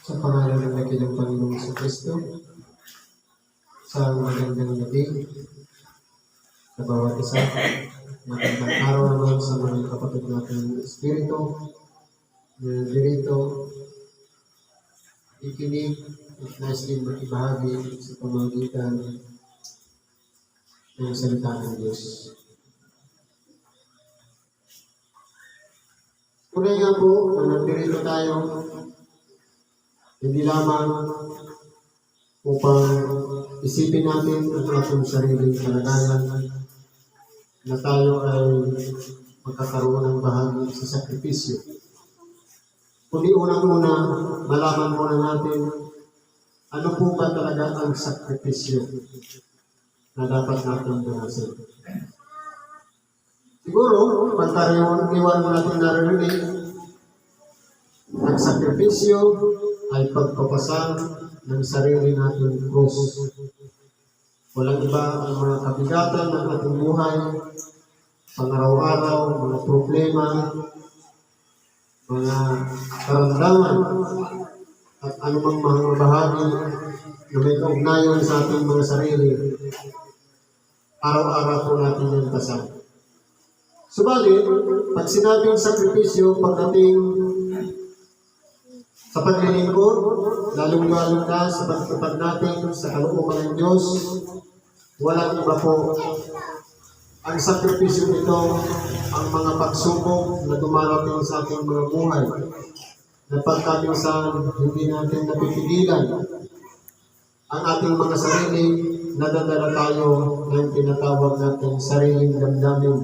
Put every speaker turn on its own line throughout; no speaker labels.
Sa pangalan ng nakilang Panginoong sa Kristo, sa magandang gabi sa bawat isa, magandang araw naman sa mga kapatid natin ng Espiritu, na dirito, ikinig at nais din makibahagi sa pamamagitan ng salita ng Diyos. Tunay nga po na nagdirito tayo hindi lamang upang isipin natin ang ating sariling kalagayan na tayo ay magkakaroon ng bahagi sa sakripisyo. Kundi unang-una, malaman muna natin ano po ba talaga ang sakripisyo na dapat natin ganasin. Siguro, pagkariwan natin narinig, ang sakripisyo ay pagpapasang ng sarili nating krus. Walang iba ang mga kabigatan ng ating buhay, pang-araw-araw, mga problema, mga karamdaman, at anumang mga bahagi na may kaugnayan sa ating mga sarili. Araw-araw po natin yung pasang. Subalit, pag sinabing sakripisyo, pagdating sa paglilingkod, lalong-lalong na sa pagtupad natin sa kalooban ng Diyos, walang iba po. Ang sakripisyo nito, ang mga pagsubok na dumarating sa ating mga buhay, na pagkaminsan hindi natin napipigilan ang ating mga sarili, nadadala tayo ng tinatawag natin sariling damdamin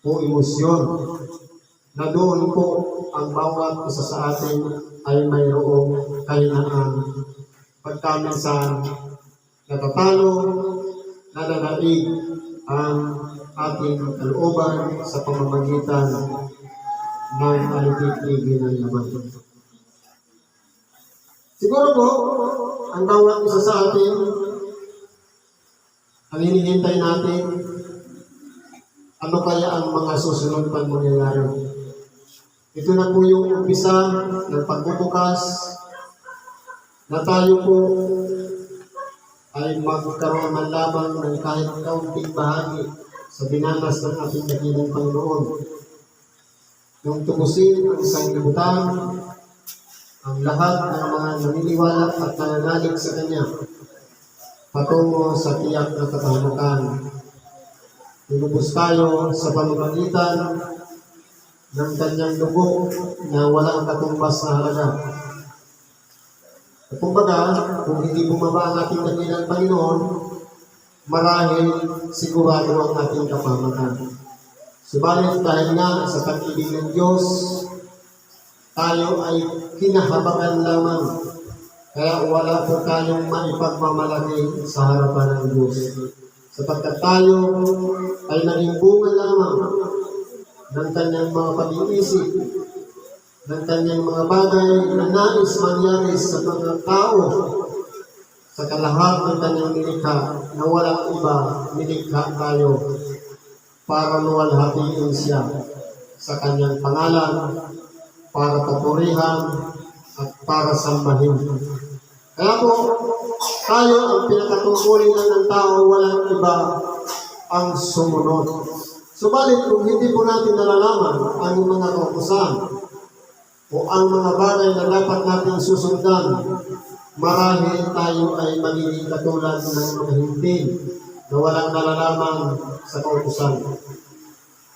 o emosyon, na doon po ang bawat isa sa atin ay mayroong kahinaan. Pagkaminsan natatalo, nadadaig ang ating kalooban sa pamamagitan ng alitig-tigil ng laman. Siguro po, ang bawat isa sa atin, ang hinihintay natin, ano kaya ang mga susunod pang mangyayari? Ito na po yung umpisa ng pagbubukas na tayo po ay magkaroon man lamang ng kahit kaunting bahagi sa binanas ng ating dakilang Panginoon. Yung tubusin ang isang libutan, ang lahat ng mga naniniwala at nananalig sa Kanya patungo sa tiyak na katahimikan. Tinubos tayo sa pamamagitan ng Kanyang dugo na walang katumbas na halaga. At kumbaga, kung hindi bumaba ang ating dakilang Panginoon, marahil sigurado ang ating kapamakan. Subalit dahil nga sa pag-ibig ng Diyos, tayo ay kinahabagan lamang. Kaya wala po tayong maipagmamalaki sa harapan ng Diyos. Sapagkat tayo ay naging bunga lamang ng Kanyang mga pag-iisip, ng Kanyang mga bagay na nais mangyari sa mga tao, sa kalahat ng Kanyang nilikha, na walang iba, nilikha tayo para luwalhatiin Siya sa Kanyang pangalan, para papurihan, at para sambahin. Kaya po, tayo ang pinakatungkulin ng tao, walang iba ang sumunod. Subalit kung hindi po natin nalalaman ang mga kautusan o ang mga bagay na dapat natin susundan, marahil tayo ay magiging katulad ng mga hindi na walang nalalaman sa kautusan.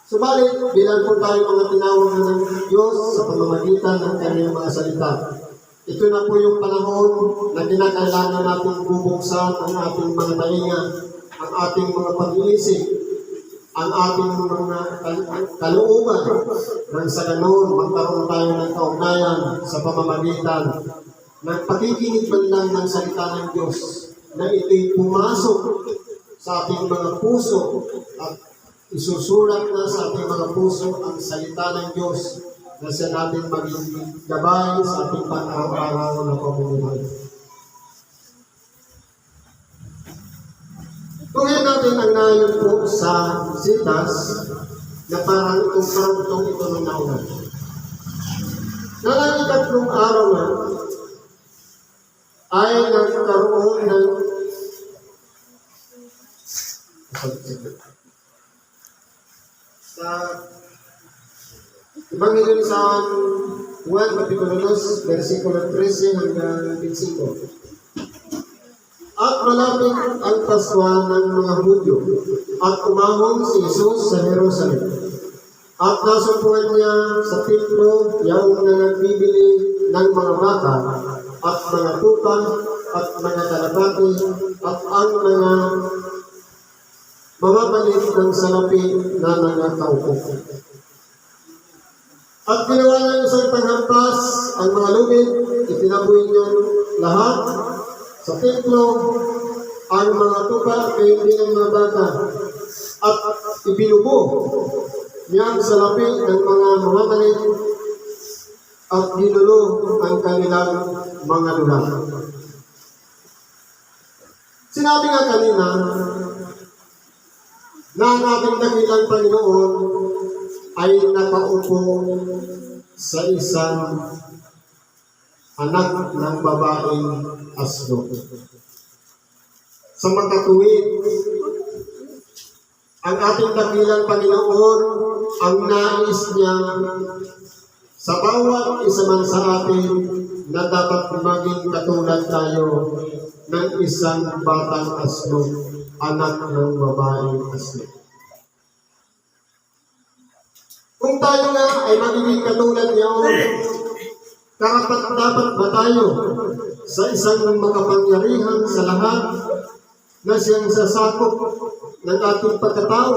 Subalit, bilang po tayo mga tinawag ng Diyos sa pamamagitan ng Kanyang mga salita, ito na po yung panahon na kinakailangan natin bubuksan ang ating mga talinga, ang ating mga pag-iisip, ang ating mga kalooban, nang sa ganun magkaroon tayo ng kaugnayan sa pamamagitan ng pakikinig man lang ng salita ng Diyos, na ito'y pumasok sa ating mga puso at isusulat na sa ating mga puso ang salita ng Diyos na sa natin maging gabay sa ating pang-araw-araw na pamumuhay. Tuhin natin ang nayon po sa sitas na parang itong ito ng nauna. Nalang ikatlong araw na, ay nagkaroon ng sa Ebanghelyo ni San Juan, Kapitulo 2, versikulo 13 hanggang 25. At malapit ang Pasko ng mga Hudyo, at umahon si Jesus sa Jerusalem. At nasumpungan niya sa templo yaong na nagbibili ng mga baka, at mga tupa, at mga kalapati, at ang mga mamapalit ng salapi na nangakaupo. At ginawa niya isang panghampas ang mga lubid, itinaboy niya lahat sa templo, ang mga tupa at hindi ng mga baka, at ibinubo niya ang salapi ng mga mamapalit, at ginulo ang kanilang mga lulang. Sinabi nga kanina na ang ating dakilang Panginoon ay nakaupo sa isang anak ng babaeng asno. Sa makatuwid, ang ating dakilang Panginoon, ang nais niya sa bawat isa man sa atin na dapat maging katulad tayo ng isang batang asno, anak ng babaeng asno. Kung tayo nga ay magiging katulad niya, karapat-dapat ba tayo sa isang makapangyarihan sa lahat na siyang sasakop ng ating pagkatao,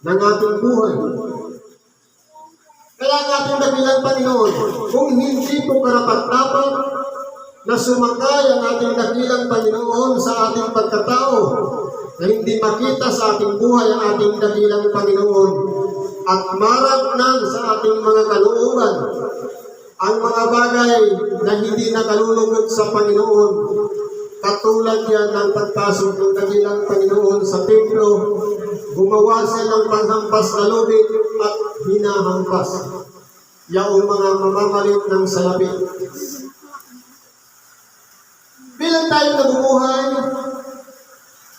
ng ating buhay? Kaya ang ating dakilang Panginoon, kung hindi po karapat-dapat na sumakay ang ating dakilang Panginoon sa ating pagkatao, na hindi makita sa ating buhay ang ating dakilang Panginoon, at maragnan sa ating mga kalooban ang mga bagay na hindi nakalulugod sa Panginoon, katulad yan ng pagpasok ng dakilang Panginoon sa templo, gumawa siya ng panghampas na lubid at hinahampas yaong mga mamamalit ng salapi. Bilang tayo nabubuhay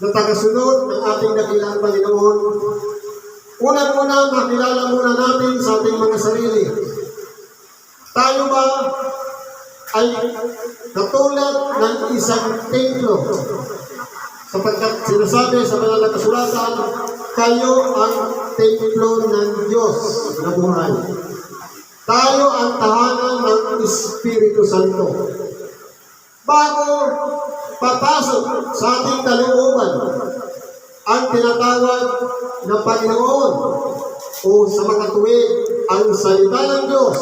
na tagasunod ng ating dakilang Panginoon, unang-una makilala muna natin sa ating mga sarili. Tayo ba ay katulad ng isang templo? Sapagkat sinasabi sa banal na kasulatan, kayo ang templo ng Diyos na buhay. Tayo ang tahanan ng Espiritu Santo. Bago papasok sa ating kalooban ang tinatawag na Panginoon o sa makatuwid ang salita ng Diyos,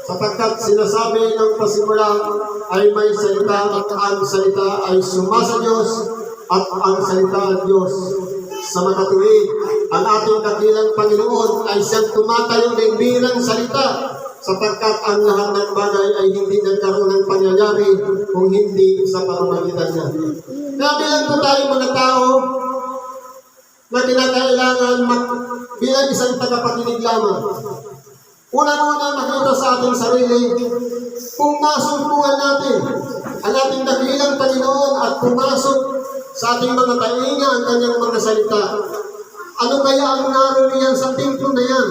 sapagkat sinasabi ng pasimula ay may salita at ang salita ay sumasa Diyos at ang salita ng Diyos sa makatuwid. Ang ating dakilang Panginoon ay siyang tumatayo ng birang salita, sapagkat ang lahat ng bagay ay hindi nagkaroon ng pangyayari kung hindi sa pamamagitan niya. Nabilang po tayo mga tao na kinakailangan bilang isang tagapakinig lamang. Unang-una makita sa ating sarili kung masumpungan natin ang ating dakilang Panginoon at pumasok sa ating mga tainga ang kanyang mga salita. Ano kaya ang naroon sa templo na yan?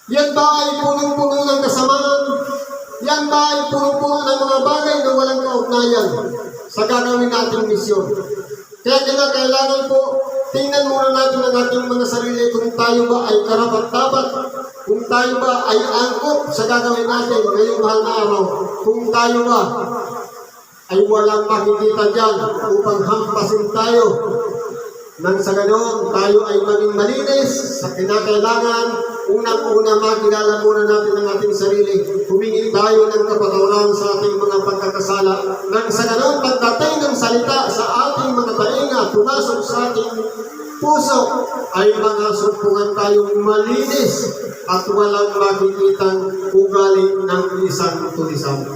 Yan ba ay punong-puno ng kasamaan? Yan ba ay punong-puno ng mga bagay na walang kaugnayan sa gagawin nating misyon? Kaya kailangan po, tingnan muna natin ang ating mga sarili kung tayo ba ay karapat-dapat, kung tayo ba ay angkop sa gagawin natin ngayong mahal na araw, kung tayo ba ay walang makikita dyan upang hampasin tayo. Nang sa ganon, tayo ay maging malinis sa kinakailangan. Unang-una, makilala muna natin ang ating sarili. Humingi tayo ng kapatawaran sa ating mga pagkakasala. Nang sa ganon, pagdating ng salita sa ating mga tainga, pumasok sa ating puso, ay mga sumpungan tayong malinis at walang makikitang ugali ng isang tulisan.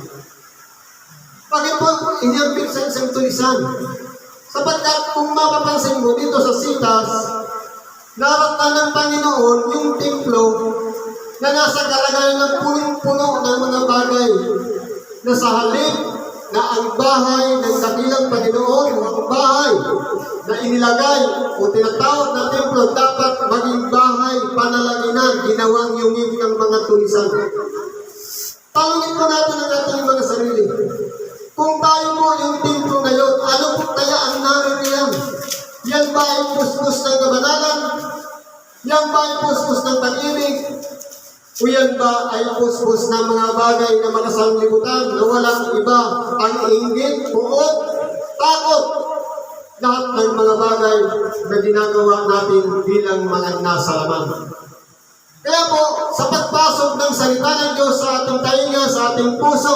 Bakit po hindi ang sa isang tulisan? Sapagkat kung mapapansin mo dito sa sitas, naraktan ng Panginoon yung templo na nasa kalagayan ng punong-puno ng mga bagay na sa halip na ang bahay ng dakilang Panginoon, ang bahay na inilagay o tinatawag na templo, dapat maging bahay panalaginan, ginawang yungin ng mga tulisan. Tanungin po natin ang ating mga sarili. Kung tayo po yung templo na yun, ano po kaya ang naririyan? Yan ba ay pustos ng kabanalan? Yan ba ay pustos ng pag-ibig? O yan ba ay pustos ng mga bagay na makasanglibutan na walang iba ang inggit, puot, takot? Lahat ng mga bagay na ginagawa natin bilang mga nasa laman. Kaya po, sa pagpasok ng salita ng Diyos sa ating tainga, sa ating puso,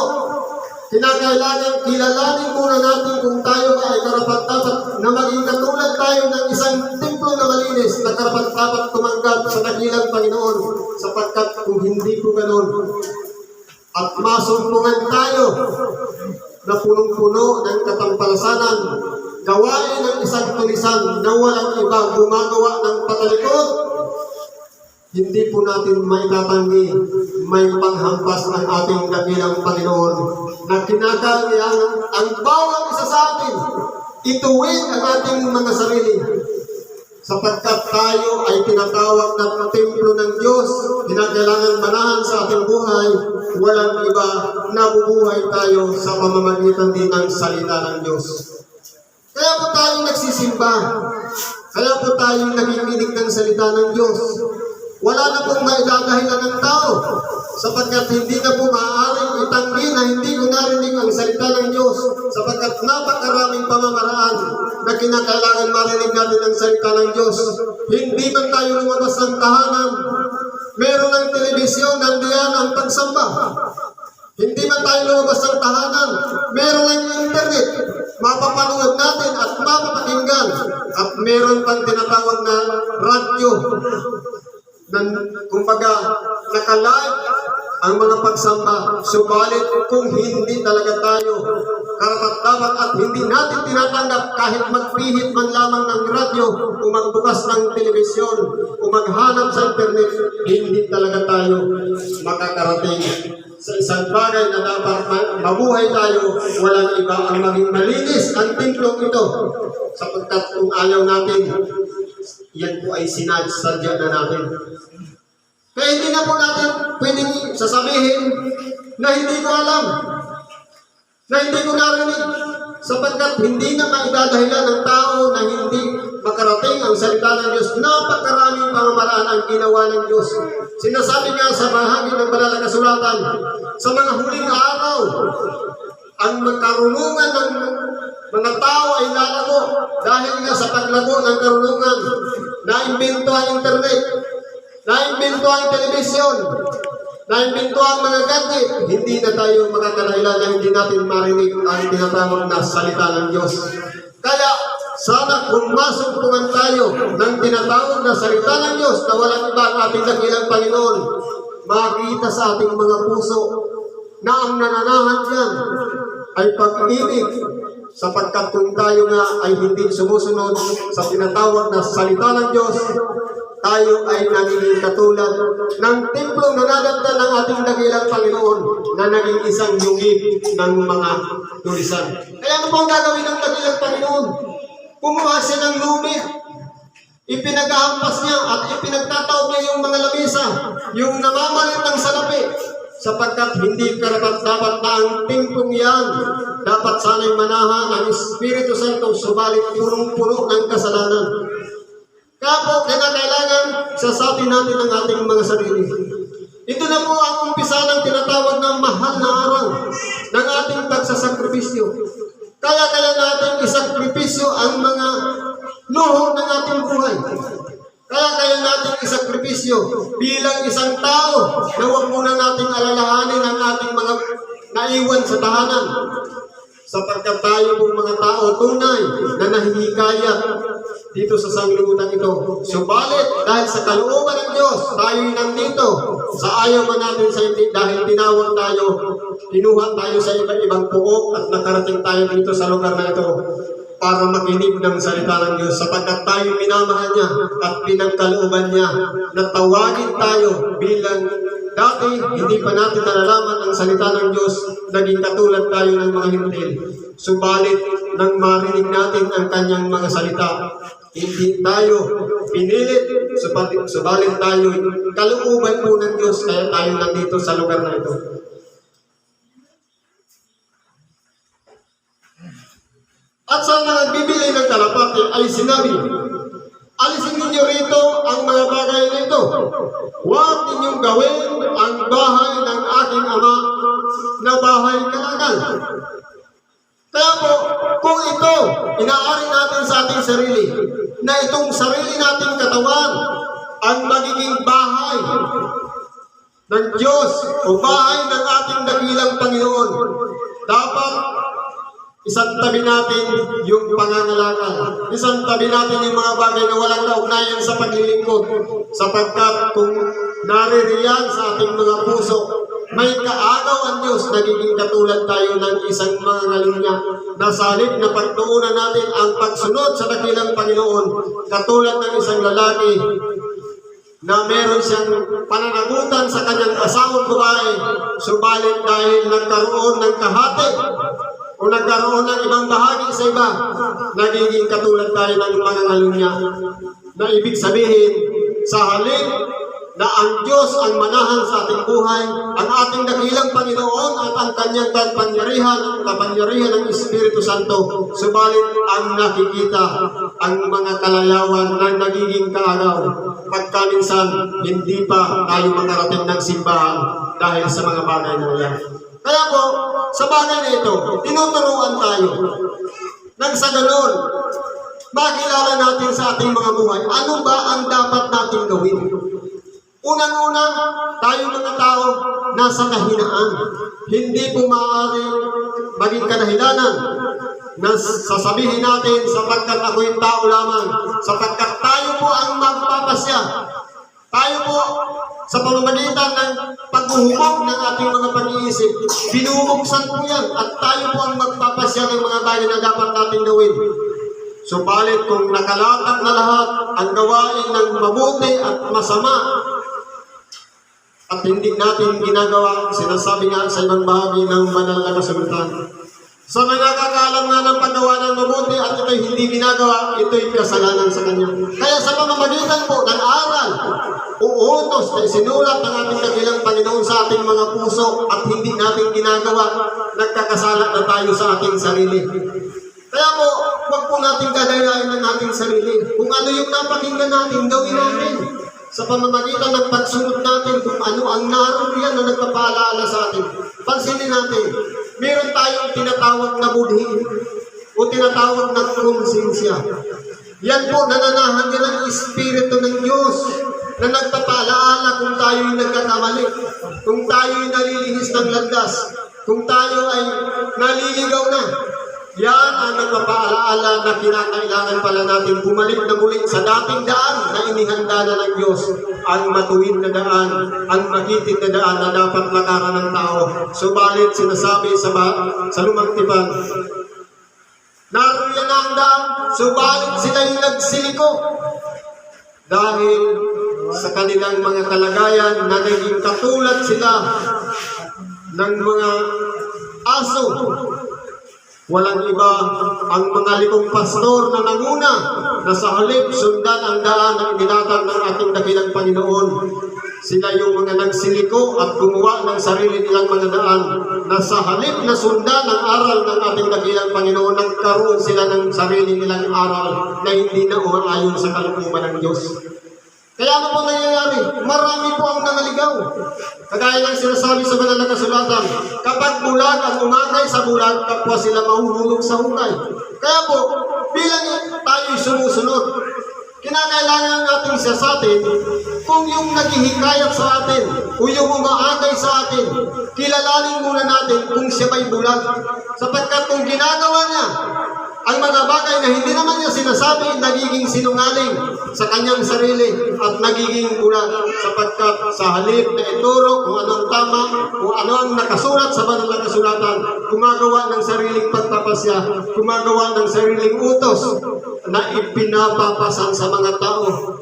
kinakailangan kilalanin muna natin kung tayo ay karapat-dapat na maging katulad tayo ng isang templo na malinis na karapat-dapat tumanggap sa dakilang Panginoon, sapagkat kung hindi po ganun at masumpungan tayo na punong-puno ng katampalasanan, gawain ng isang tulisan na walang iba gumagawa ng patalikod, hindi po natin maitatanggi may panghampas ang ating dakilang Panginoon na kinakailangan ang bawat isa sa atin ituwid ang ating mga sarili, sapagkat tayo ay tinatawag na templo ng Diyos. Kinakailangan manahan sa ating buhay, walang iba, nabubuhay tayo sa pamamagitan din ng salita ng Diyos. Kaya po tayo nagsisimba, kaya po tayo nakikinig ng salita ng Diyos. Wala na pong maidadahilan ng tao, sapagkat hindi na po maaaring itanggi na hindi ko narinig ang salita ng Diyos, sapagkat napakaraming pamamaraan na kinakailangan marinig natin ang salita ng Diyos. Hindi man tayo lumabas ng tahanan, meron ng telebisyon, nandiyan ang pagsamba. Hindi man tayo lumabas ng tahanan, meron ng internet, mapapanood natin at mapapakinggan, at meron pang tinatawag na radyo, na kumbaga naka-live ang mga pagsamba. Subalit kung hindi talaga tayo karapat-dapat at hindi natin tinatanggap kahit magpihit man lamang ng radyo o magbukas ng telebisyon o maghanap sa internet, hindi talaga tayo makakarating sa isang bagay na dapat mabuhay tayo. Walang iba ang maging malinis ang templong ito, sapagkat kung ayaw natin, yan po ay sinadya na natin. Kaya hindi na po natin pwedeng sasabihin na hindi ko alam, na hindi ko narinig, sapagkat hindi na maidadahilan ng tao na hindi makarating ang salita ng Diyos. Napakaraming pamamaraan ang ginawa ng Diyos. Sinasabi nga sa bahagi ng banal na kasulatan, sa mga huling araw, ang karunungan ng mga tao ay lalago dahil nga sa paglago ng karunungan. Naimbento ang internet, naimbento ang telebisyon, naimbento ang mga gadget. Hindi na tayo makakadahilan na hindi natin marinig ang tinatawag na salita ng Diyos. Kaya sana kung masumpungan tayo ng tinatawag na salita ng Diyos na walang iba ang ating dakilang Panginoon, makita sa ating mga puso na ang nananahan dyan ay pag-ibig, sapagkat kung tayo nga ay hindi sumusunod sa tinatawag na salita ng Diyos, tayo ay nagiging katulad ng templo na nadagda ng ating dakilang Panginoon na naging isang yungib ng mga tulisan. Kaya ano po ang gagawin ng dakilang Panginoon? Kumuha siya ng lumit, ipinaghahampas niya at ipinagtataob niya yung mga lamisa, yung namamalit ng salapi, sapagkat hindi karapat-dapat na ang templong yan. Dapat sana'y manahan ang Espiritu Santo, subalit punong-puno ng kasalanan. Kaya po, kailangan sasatin natin ang ating mga sarili. Ito na po ang umpisa ng tinatawag na mahal na araw ng ating pagsasakripisyo. Kaya natin isakripisyo ang mga luho ng ating buhay. Kaya natin isakripisyo bilang isang tao na huwag muna nating alalahanin ang ating mga naiwan sa tahanan. Sapagkat tayo pong mga tao tunay na nahihikayat dito sa sanglibutan ito. Subalit, dahil sa kalooban ng Diyos, tayo nandito. Sa ayaw man natin sa hindi, dahil tinawag tayo, kinuha tayo sa iba't ibang puok at nakarating tayo dito sa lugar na ito para makinig ng salita ng Diyos, sapagkat tayo minamahal niya at pinagkalooban niya na tawagin tayo bilang Dati, hindi pa natin nalalaman ang salita ng Diyos, naging katulad tayo ng mga hintil. Subalit, nang marinig natin ang kanyang mga salita, hindi tayo pinilit, subalit tayo kalooban po ng Diyos, kaya tayo nandito sa lugar na ito. At sa mga nagbibili ng kalapati ay sinabi, alisin ninyo rito ang mga bagay nito. Huwag ninyong gawin ang bahay ng aking ama na bahay kalakal. Kaya po, kung ito, inaari natin sa ating sarili, na itong sarili nating katawan, ang magiging bahay ng Diyos o bahay ng ating dakilang Panginoon, dapat isang tabi natin yung pangangalakal. Isang tabi natin yung mga bagay na walang kaugnayan sa paglilingkod. Sapagkat kung naririyan sa ating mga puso, may kaagaw ang Diyos, nagiging katulad tayo ng isang mga ngalunya na salip na pagtuunan natin ang pagsunod sa dakilang Panginoon, katulad ng isang lalaki na meron siyang pananagutan sa kanyang asawang babae, subalit dahil nagkaroon ng kahati o nagkaroon ng ibang bahagi sa iba, nagiging katulad tayo ng mga ngalunya, na ibig sabihin, sa halip na ang Diyos ang manahan sa ating buhay, ang ating dakilang Panginoon at ang kanyang kapangyarihan ng Espiritu Santo, subalit ang nakikita ang mga kalayawan na nagiging kaagaw. Pagkaminsan, hindi pa tayo makarating ng simbahan dahil sa mga bagay na yan. Kaya po, sa bagay na ito, tinuturuan tayo nang sa ganon, makilala natin sa ating mga buhay, ano ba ang dapat natin gawin? Unang-una, tayo mga tao nasa kahinaan. Hindi po maaari maging kadahilanan na sasabihin natin sapagkat ako'y tao lamang, sapagkat tayo po ang magpapasya. Tayo po, sa pamamagitan ng paghuhubog ng ating mga pag-iisip, binubuksan po yan at tayo po ang magpapasya ng mga bagay na dapat natin gawin. Subalit kung nakalatag na lahat ang gawain ng mabuti at masama, at hindi natin ginagawa, sinasabi nga sa ibang bahagi ng banal na kasulatan, sa nagkakaalam nga ng paggawa ng mabuti at ito'y hindi ginagawa, ito'y kasalanan sa kanya. Kaya sa pamamagitan po ng aral, uutos na isinulat ng ating dakilang Panginoon sa ating mga puso at hindi natin ginagawa, nagkakasala na tayo sa ating sarili. Kaya po, huwag po natin gagayain ng ating sarili. Kung ano yung napakinggan natin, gawin natin. Sa pamamagitan ng pagsunod natin kung ano ang naroon yan na nagpapaalaala sa atin. Pansinin natin, meron tayong tinatawag na budhi o tinatawag na konsensya. Yan po, nananahan din ang Espiritu ng Diyos na nagpapaalaala kung tayo'y nagkakamali, kung tayo'y nalilihis ng landas, kung tayo ay naliligaw na. Yan ang nagpapaalaala na kinakailangan pala natin bumalik na muli sa dating daan na inihanda na ng Diyos, ang matuwid na daan, ang makitid na daan na dapat lakaran ng tao. Subalit sinasabi sa lumang tipan, naroon na ang daan, subalit sila'y nagsiliko. Dahil sa kanilang mga kalagayan na naging katulad sila ng mga aso. Walang iba ang mga likong pastor na nanguna na sa halip sundan ang daan na inilatag ng ating dakilang Panginoon. Sila yung mga nagsiliko at gumawa ng sarili nilang mga daan na sa halip na sundan ang aral ng ating dakilang Panginoon, nagkaroon sila ng sarili nilang aral na hindi na umaayon sa kalooban ng Diyos. Kaya ano po nangyayari? Marami po ang nangaligaw. Kagaya ng sinasabi sa banal na kasulatan, kapag bulag ang umagay sa bulag, kapwa sila mahuhulog sa hukay. Kaya po, bilang tayo'y sumusunod, kinakailangan natin siya sa atin kung yung naghihikayat sa atin o yung umaagay sa atin, kilalanin muna natin kung siya ba'y bulag. Sapagkat kung ginagawa niya ang mga bagay na hindi naman niya sinasabi, nagiging sinungaling sa kanyang sarili at nagiging bulag, sapagkat sa halip na ituro kung ano ang tama, kung ano ang nakasulat sa banal na kasulatan, gumagawa ng sariling pagpapasya, gumagawa ng sariling utos na ipinapapasan sa mga tao.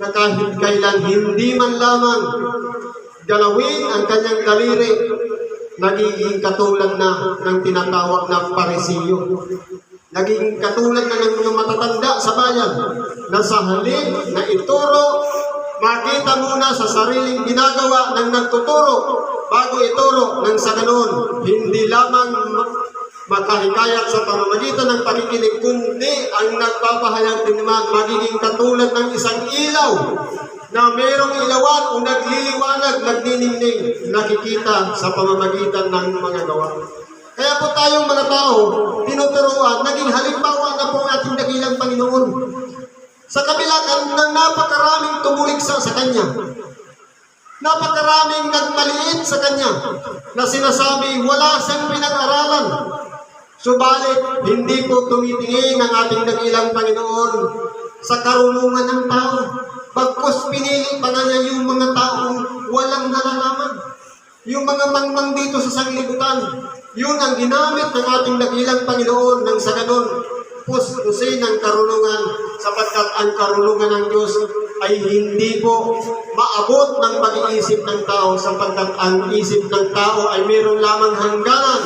na kahit kailan hindi man lamang galawin ang kanyang daliri, nagiging katulad na ng tinatawag na parisiyo. Naging katulad na ng mga matatanda sa bayan na sa halip na ituro, makita muna sa sariling ginagawa ng nagtuturo bago ituro ng sa ganon. Hindi lamang makahikayat sa pamamagitan ng pakikinig, kundi ang nagpapahayag din naman magiging katulad ng isang ilaw na mayroong ilawan o nagliliwanag, nagniningning, nakikita sa pamamagitan ng mga gawa. Kaya po tayong mga tao, tinuturuan, naging halimbawa na po ang ating dakilang Panginoon. Sa kabila ng napakaraming tumuliksa sa Kanya, napakaraming nagmaliit sa Kanya, na sinasabi wala siyang pinag-aralan. Subalit, hindi po tumitingin ang ating dakilang Panginoon sa karunungan ng tao. Bagkus pinili pa na niya yung mga taong walang nalalaman. Yung mga mangmang dito sa sanglibutan, yun ang ginamit ng ating dakilang Panginoon nang sa ganon puspusin ang karunungan, sapagkat ang karunungan ng Diyos ay hindi po maabot ng pag-iisip ng tao, sapagkat ang isip ng tao ay mayroon lamang hangganan,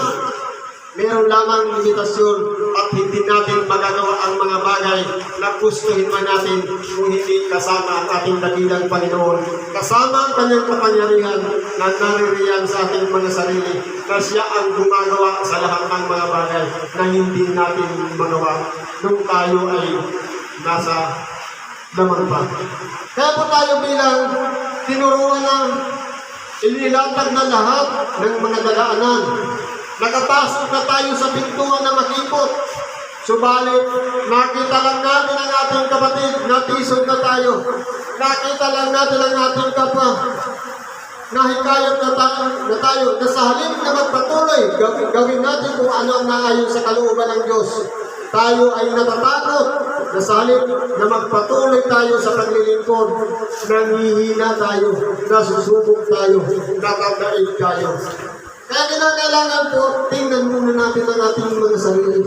mayroon lamang limitasyon, at hindi natin magagawa ang mga bagay na gustuhin man natin kung hindi kasama ang ating dakilang Panginoon. Kasama ang kanyang kapangyarihan na naririyan sa ating mga sarili, na siya ang gumagawa sa lahat ng mga bagay na hindi natin magawa nung tayo ay nasa lamang pa. Kaya po tayo bilang tinuruan na inilatag na lahat ng mga dalaanan. Nakapasok na tayo sa pintuan na makipot. Subalit, nakita lang natin ang ating kapatid, natisod na tayo. Nakita lang natin ang ating kapwa. Nahikayat na tayo, na sa halip na magpatuloy, gawin natin kung ano ang naayon sa kalooban ng Diyos. Tayo ay natatakot, na sa halip na magpatuloy tayo sa paglilingkod, nanghihina tayo, nasusubok tayo, nakakaig tayo. Kaya kinakailangan po, tingnan muna natin ang ating mga sarili.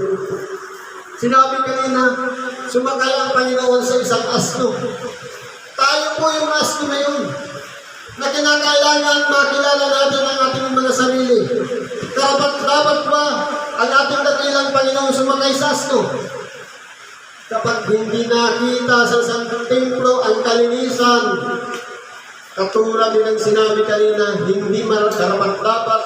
Sinabi kanina, sumakay ang Panginoon sa isang asno. Tayo po yung asno na yun, na kinakailangan makilala natin ang ating mga sarili. Dapat ba ang ating dakilang Panginoon sumakay sa asno? Kapag hindi nakita sa Santong Templo ang kalinisan, katulad din ang sinabi kanina, hindi dapat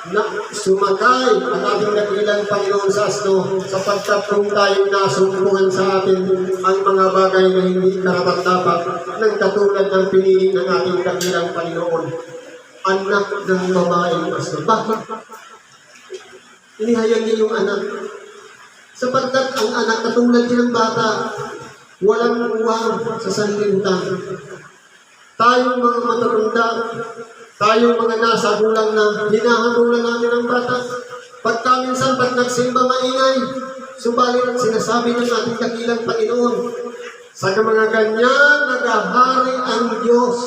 na sumakay ang ating dakilang Panginoon sa asno, sapagkat kung tayo nasumpungan sa atin ang mga bagay na hindi karapat-dapat ng katulad ng pinili ng ating dakilang Panginoon, anak ng babaeng asno. Bakit? Inihayag niya yung anak, sapagkat ang anak katulad din ng bata, walang uwang sa sanlibutan. Tayong mga matatanda, tayong mga nasa gulang na hinahanulan natin ang bata. Pagka minsan, pag nagsimba maingay, subalit sinasabi ng ating dakilang Panginoon, sa mga ganyan nagahari ang Diyos.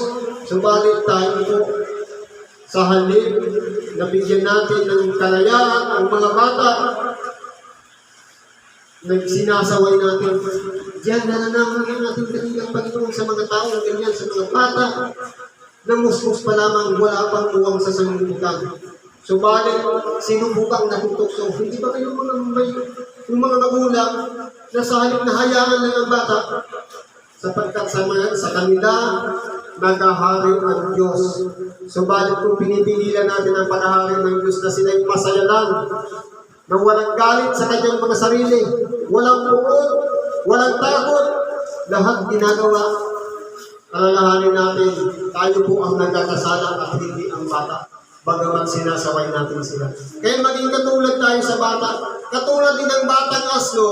Subalit tayo po, sa halip na bigyan natin ng kalayaan ang mga bata, nagsinasaway natin, diyan nananaman ang ating dakilang Panginoon sa mga tao na ganyan, sa mga bata, na musmus pa lamang wala pang uwang sa sanglibutan. Subalit, sinubukang natutokso. Hindi ba kayo yung mga magulang na sa halip na hayaan lang ang bata, sapagkat sa kanila nagahari ang Diyos. Subalit kung pinipigilan natin ang paghahari ng Diyos na sila'y masayalan, na walang galit sa kanyang mga sarili, walang bukod, walang takot, lahat ginagawa, alalahanin natin, tayo po ang nagkakasala at hindi ang bata, bagamat sinasaway natin sila. Kaya maging katulad tayo sa bata, katulad din ng batang asno,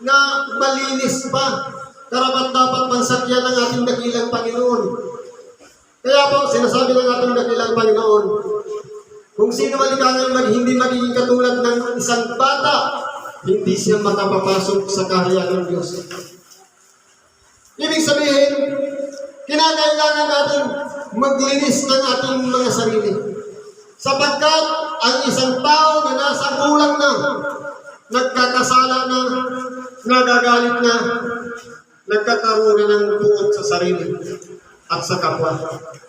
na malinis pa, karapat-dapat pansakyan ng ating dakilang Panginoon. Kaya po, sinasabi ng ating dakilang Panginoon, kung sino man ikangan hindi magiging katulad ng isang bata, hindi siya makapapasok sa kaharian ng Diyos. Ibig sabihin, kinakailangan natin maglinis ng ating mga sarili. Sapagkat ang isang tao na nasa gulang na, nagkakasala na, nagagalit na, nagkakaroon na ng buot sa sarili at sa kapwa.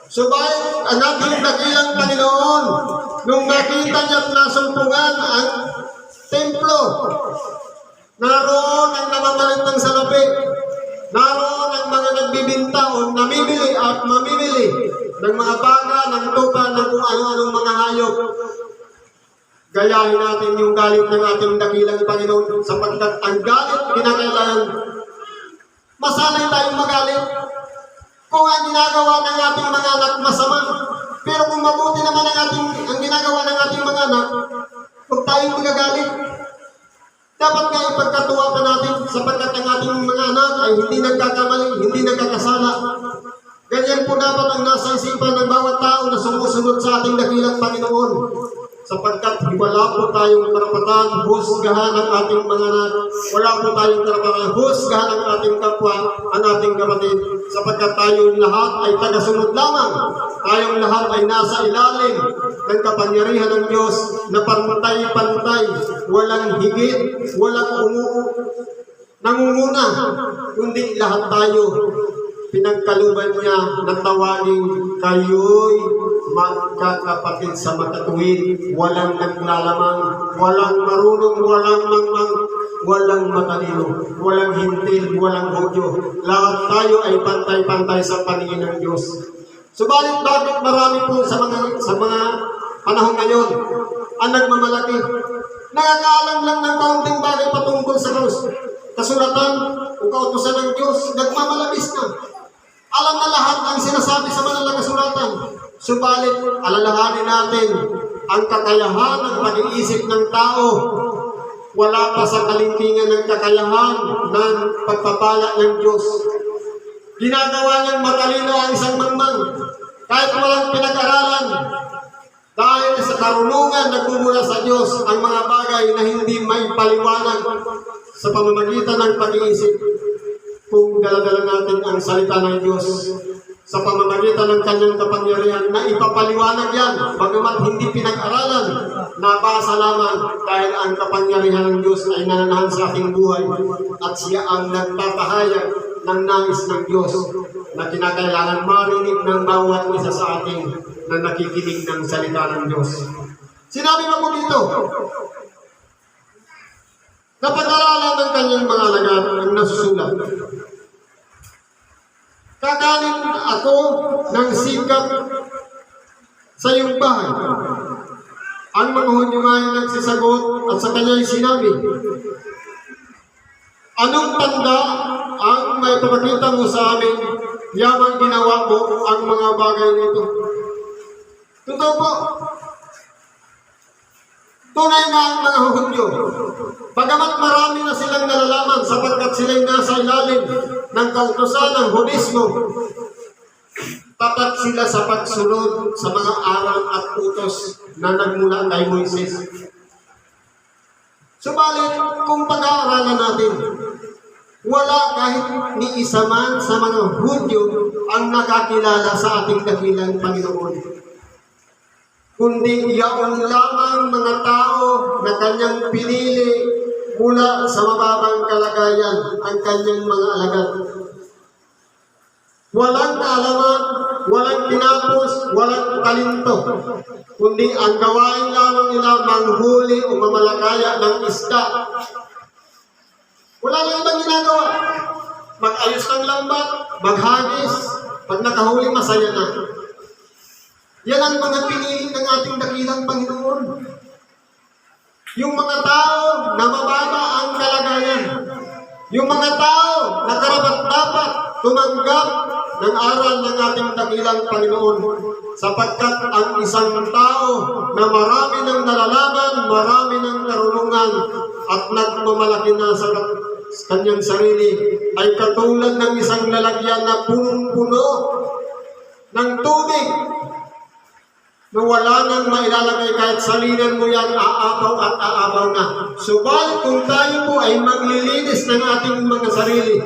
Subalit, ang ating dakilang Panginoon, nung nakita niya't nasumpungan ang templo, naroon ang namamalit ng salapi, naroon ang mga nagbibinta o namimili at mamimili ng mga baka, ng tupa, ng kung ano-anong mga hayop. Gayahin natin yung galit ng ating dakilang Panginoon sapagkat ang galit kinakailangan. Masanay tayong magalit kung ang ginagawa ng ating mga anak masama. Pero kung mabuti naman ang ginagawa ng ating mga anak, huwag tayong magagalit. Dapat nga ipagkatuwa pa natin sapagkat ang ating mga anak ay hindi nagkakamali, hindi nagkakasala. Ganyan po dapat ang nasa isipan ng bawat tao na sumusunod sa ating dakilang Panginoon. Sapagkat wala po tayong karapatan husgahan ang ating mga anak. Wala po tayong karapatan husgahan ang ating kapwa, ang ating kapatid. Sapagkat tayong lahat ay tagasunod lamang. Tayong lahat ay nasa ilalim ng kapangyarihan ng Diyos na pantay-pantay. Walang higit, walang nangunguna, kundi lahat tayo pinagkaluban niya na tawagin kayo'y magkakapatid sa makatuwid, walang naglalamang, walang marunong, walang mangmang, walang matalino, walang hintil, walang hudyo. Lahat tayo ay pantay-pantay sa paningin ng Diyos. Subalit bakit marami po sa mga panahon ngayon ang nagmamalaki? Nakakaalam lang ng kaunting bagay patungkol sa krus. Kasulatan o kautusan ng Diyos, nagmamalabis na. Alam na lahat ang sinasabi sa mga kasulatan. Subalit, alalahanin natin ang kakayahan ng pag-iisip ng tao. Wala pa sa kalingkingan ng kakayahan ng pagpapala ng Diyos. Ginagawa niyang matalino ang isang mangmang kahit walang pinag-aralan. Dahil sa karunungan nagmumula sa Diyos ang mga bagay na hindi may paliwanag sa pamamagitan ng pag-iisip. Kung daladala natin ang salita ng Diyos sa pamamagitan ng kanyang kapangyarihan na ipapaliwanag yan, bagamat hindi pinag-aralan, nabasa lamang dahil ang kapangyarihan ng Diyos ay nananahan sa ating buhay at siya ang nagpapahayag ng nais ng Diyos na kinakailangan marinig ng bawat isa sa ating na nakikinig ng salita ng Diyos. Sinabi na po dito, napag-aralan ng kanyang mga alagad ang nasusulat. Kakanin ako ng sikap sa iyong bahay. Ang mga Hudyo nga ay nagsisagot at sa kanya'y sinabi, anong tanda ang may papakita mo sa amin yamang ginawa mo ang mga bagay nito? Totoo po. Tunay na ang mga Hudyo. Bagamat marami na silang nalalaman sapagkat sila'y nasa ilalim ng kautusan ng Hudismo, tapat sila sa pagsunod sa mga aral at utos na nagmula kay Moises. Subalit, kung pag-aaralan natin, wala kahit ni isa man sa mga Hudyo ang nakakilala sa ating dakilang Panginoon. Kundi iyaon lamang mga tao na kanyang pinili mula sa mababang kalagayan ang kanyang mga alagad. Walang kaalaman, walang tinapos, walang talento, kundi ang gawain lamang nila manghuli o mamalakaya ng isda. Wala nang ibang ginagawa. Mag-ayos ng lambat, maghagis, pag nakahuli masaya na. Yan ang mga pinili ng ating dakilang Panginoon. Yung mga tao na mababa ang kalagayan. Yung mga tao na karapat-dapat tumanggap ng aral ng ating dakilang Panginoon. Sapagkat ang isang tao na marami ng nalalaman, marami ng karunungan, at nagmamalaki na sa kanyang sarili, ay katulad ng isang lalagyan na punong-puno ng tubig, na wala nang mailalagay kahit salinan mo yan, aapaw at aapaw na. Subalit kung tayo po ay maglilinis ng ating mga sarili,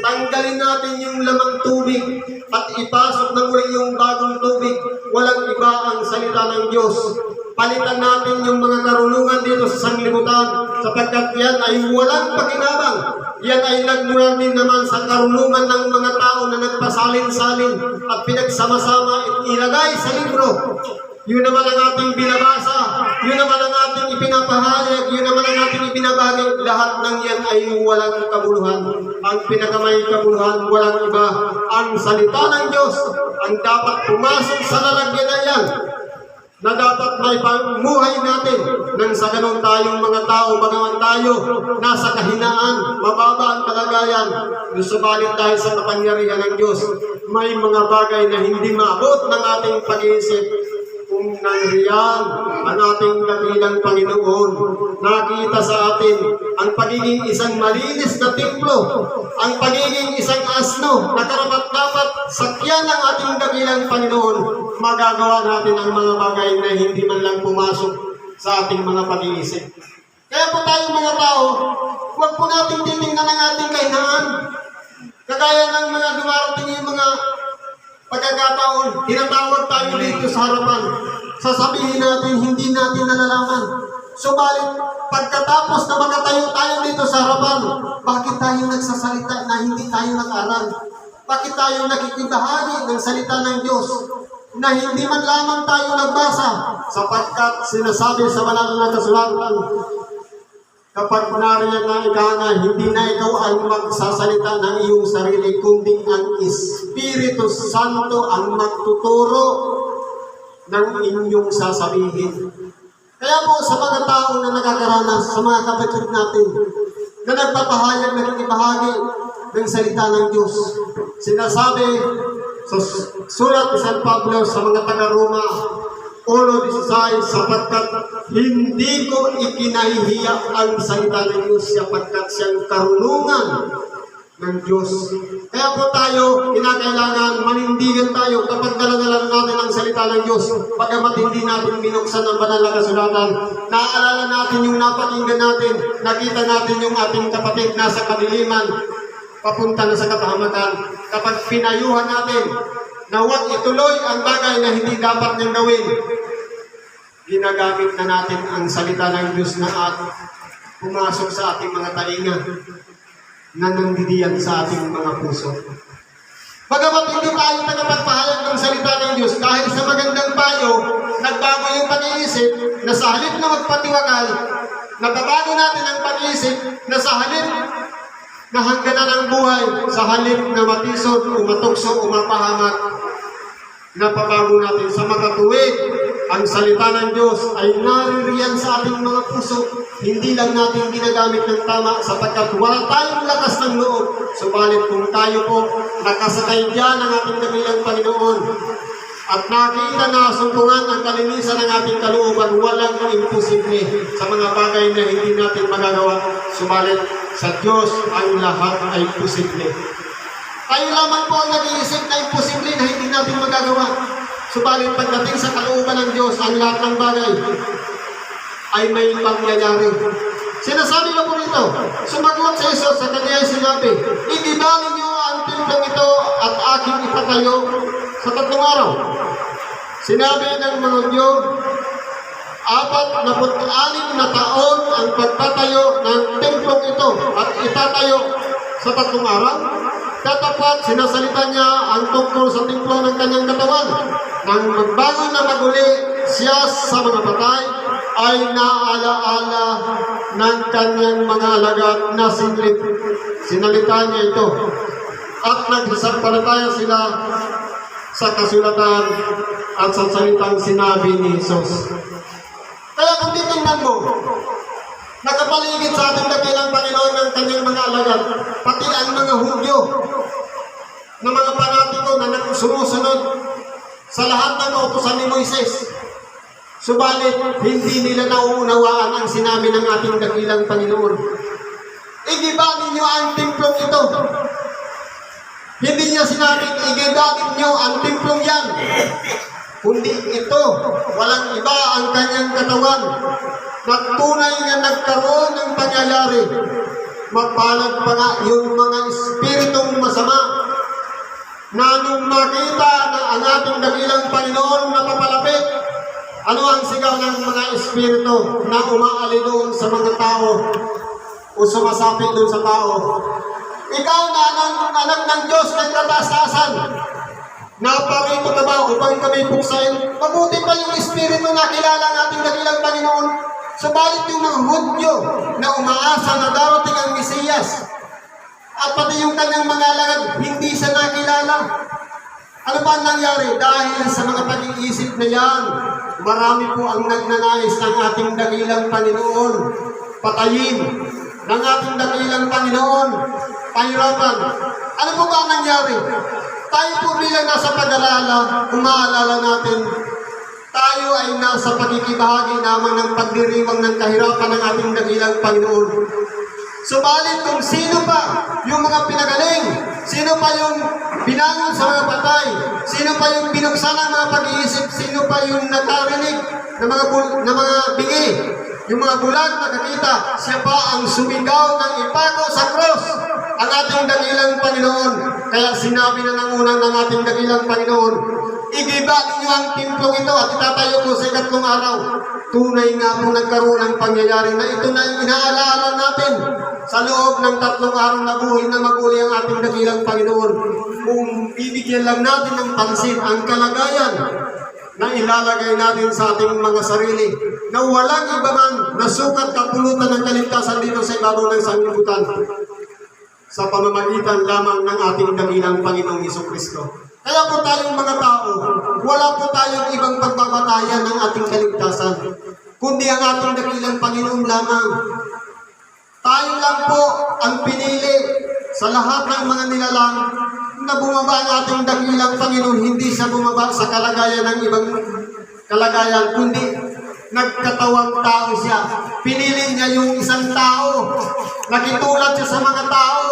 tanggalin natin yung lamang tubig at ipasok na muli yung bagong tubig, walang iba ang salita ng Diyos. Palitan natin yung mga karunungan dito sa sanglibutan sapagkat yan ay walang pakinabang Yan ay nagmula din naman sa karunungan ng mga tao na nagpasalin-salin at pinagsama-sama at ilagay sa libro. Yun naman ang ating binabasa, yun naman ang ating ipinapahayag, yun naman ang ating ibinabagay. Lahat ng yan ay walang kabuluhan. Ang pinakamay kabuluhan, walang iba. Ang salita ng Diyos ang dapat pumasok sa lalagyan na yan, na dapat may pamuhay natin nang sa ganun tayong mga tao, bagaman tayo nasa kahinaan, mababa ang kalagayan, subalit dahil sa kapangyarihan ng Diyos, may mga bagay na hindi maabot ng ating pag-iisip. Kung nangyarihan ang ating dakilang Panginoon, nakita sa atin ang pagiging isang malinis na templo, ang pagiging isang asno na karapat-dapat sakyan ng ating dakilang Panginoon, magagawa natin ang mga bagay na hindi man lang pumasok sa ating mga pag-iisip. Kaya po tayong mga tao, huwag po natin titingnan ang ating kahinaan. Kagaya ng mga dumarating yung mga pagkakataon, tinatawag tayo dito sa harapan. Sasabihin natin, hindi natin nalalaman. Subalit, pagkatapos na magatayo tayo dito sa harapan, bakit tayo nagsasalita na hindi tayo nag-aral? Bakit tayo nakikibahagi ng salita ng Diyos na hindi man lamang tayo nagbasa? Sapagkat sinasabi sa banal na kasulatan, kapag nariyan na ikanga, hindi na ikaw ang magsasalita ng iyong sarili, kundi ang Espiritu Santo ang magtuturo ng inyong sasabihin. Kaya po sa mga tao na nagkakaranas, sa mga kapatid natin, na nagpapahayag, nakikibahagi ng salita ng Diyos, sinasabi sa sulat ni San Pablo sa mga taga-Roma, 1:16, sapagkat hindi ko ikinahihiya ang salita ng Diyos sapagkat siyang karunungan ng Diyos. Kaya po tayo, kinakailangan manindigan tayo kapag dala-dala natin ang salita ng Diyos. Pagamat hindi natin binuksan ang banal na kasulatan, naaalala natin yung napakinggan natin, nakita natin yung ating kapatid nasa kadiliman, papunta na sa kapahamakan. Kapag pinayuhan natin na huwag ituloy ang bagay na hindi dapat niyang gawin, ginagamit na natin ang salita ng Diyos na at pumasok sa ating mga tainga na nandidiyan sa ating mga puso. Bagamat hindi tayo tagapagpahayag ng salita ng Diyos, dahil sa magandang payo, nagbago yung pag-iisip na sa halip na magpatiwakal, nagbabago natin ang pag-iisip na sa halip na hangganan ang buhay, sa halip na matisod, umatukso, umapahamak, napabago natin sa makatuwid. Ang salita ng Diyos ay naririyan sa ating mga puso. Hindi lang natin ginagamit ng tama sapagkat wala tayong lakas ng loob. Subalit kung tayo po nakasakay dyan ng ating dakilang Panginoon at nakita na sumpungan ang kalinisan ng ating kalooban, walang imposible sa mga bagay na hindi natin magagawa. Subalit sa Diyos ang lahat ay posible. Tayo lamang po ang nag-iisip na imposible na hindi natin magagawa. Subalit pagdating sa kalooban ng Diyos, ang lahat ng bagay ay may pangyayari. Sinasabi na po nito, sumagot sa Isos sa kanya sinabi, igiba ninyo ang timplong ito at aking ipatayo sa 3 araw. Sinabi ng mga Diyos, 46 na taon ang pagtatayo ng templong ito at itatayo sa 3 araw. Katapat, sinasalita niya ang tungkol sa templo ng kanyang katawan. Nang magbago na maguli siya sa mga patay, ay naalaala ng kanyang mga alagad na singlit. Sinalita niya ito at nagsasampalataya sila sa kasulatan at sa salitang sinabi ni Jesus. Kaya kung titingnan mo, nakapaligid sa ating dakilang Panginoon ng kanyang mga alagad, pati ang mga Hudyo na mga panatiko na sumusunod sa lahat ng kautusan ni Moises. Subalit, hindi nila nauunawaan ang sinabi ng ating dakilang Panginoon. Igiba ninyo ang templong ito. Hindi niya sinabing, igiba ninyo ang templong yan. Kundi ito, walang iba ang kanyang katawan. Nagtunay nga nagkaroon ng pangyayari. Mapalad pa nga yung mga espiritong masama na nung makita na ang ating dakilang Panginoon na papalapit, ano ang sigaw ng mga espiritu na umaali doon sa mga tao? o sumasapi doon sa tao. Ikaw na anak ng Diyos ng kataas-taasan, naparito ka ba upang kami buksain? Mabuti pa yung Espiritu na kilala ng ating dakilang Panginoon. Subalit yung mga Hudyo na umaasa na darating ang Mesiyas at pati yung kanyang mga alagad, hindi siya nakilala. Ano ba ang nangyari? Dahil sa mga pag-iisip na yan, marami po ang nagnanais ng ating dakilang Panginoon patayin, ng ating dakilang Panginoon pahirapan. Ano po ba ang nangyari? Tayo po bilang nasa pag-alala, kung maalala natin, tayo ay nasa pagkikibahagi naman ng pagdiriwang ng kahirapan ng ating dakilang Panginoon. Subalit kung sino pa yung mga pinagaling, sino pa yung binangon sa mga patay, sino pa yung binuksan ng mga pag-iisip, sino pa yung nakarinig ng mga bingi, yung mga bulag nakakita, siya pa ang sumigaw ng ipako sa cross, ang ating dakilang Panginoon. Kaya sinabi na ng unang ng ating dakilang Panginoon, igiba ninyo ang timplong ito at itatayo ko sa ikatlong araw. Tunay nga po nagkaroon ng pangyayari na ito na yung inaalaala natin sa loob ng 3 araw na buhay na maguli ang ating dakilang Panginoon. Kung bibigyan lang natin ng pansin ang kalagayan na ilalagay natin sa ating mga sarili, na walang iba man na sukat kapulutan ng kaligtasan dito sa ibabaw ng sanglibutan, sa pamamagitan lamang ng ating dakilang Panginoong Jesucristo. Kaya po tayong mga tao, wala po tayong ibang pagbabatayan ng ating kaligtasan, kundi ang ating dakilang Panginoon lamang. Tayo lang po ang pinili sa lahat ng mga nilalang na bumaba ang ating dakilang Panginoon. Hindi siya bumaba sa kalagayan ng ibang kalagayan, kundi nagkatawang tao siya. Pinili niya yung isang tao, nakitulad siya sa mga tao,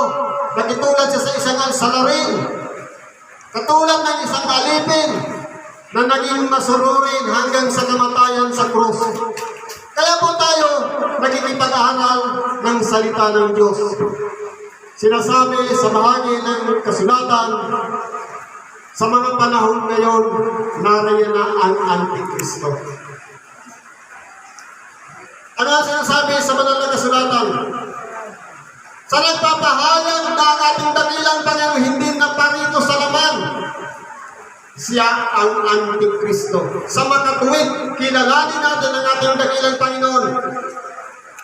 nakitulad siya sa isang salarin, katulad ng isang alipin na naging masururin hanggang sa kamatayan sa krus. Kaya po tayo nagkikipag-aral ng salita ng Diyos. Sinasabi sa bahagi ng kasulatan, sa mga panahon ngayon, nariyan na ang Antikristo. Ano ang sinasabi sa banal na kasulatan? Sa nagpapahayag na ang ating dakilang Panginoon hindi na parito sa laman, siya ang Antikristo. Sa makatuwid, kilalanin natin ang ating dakilang Panginoon.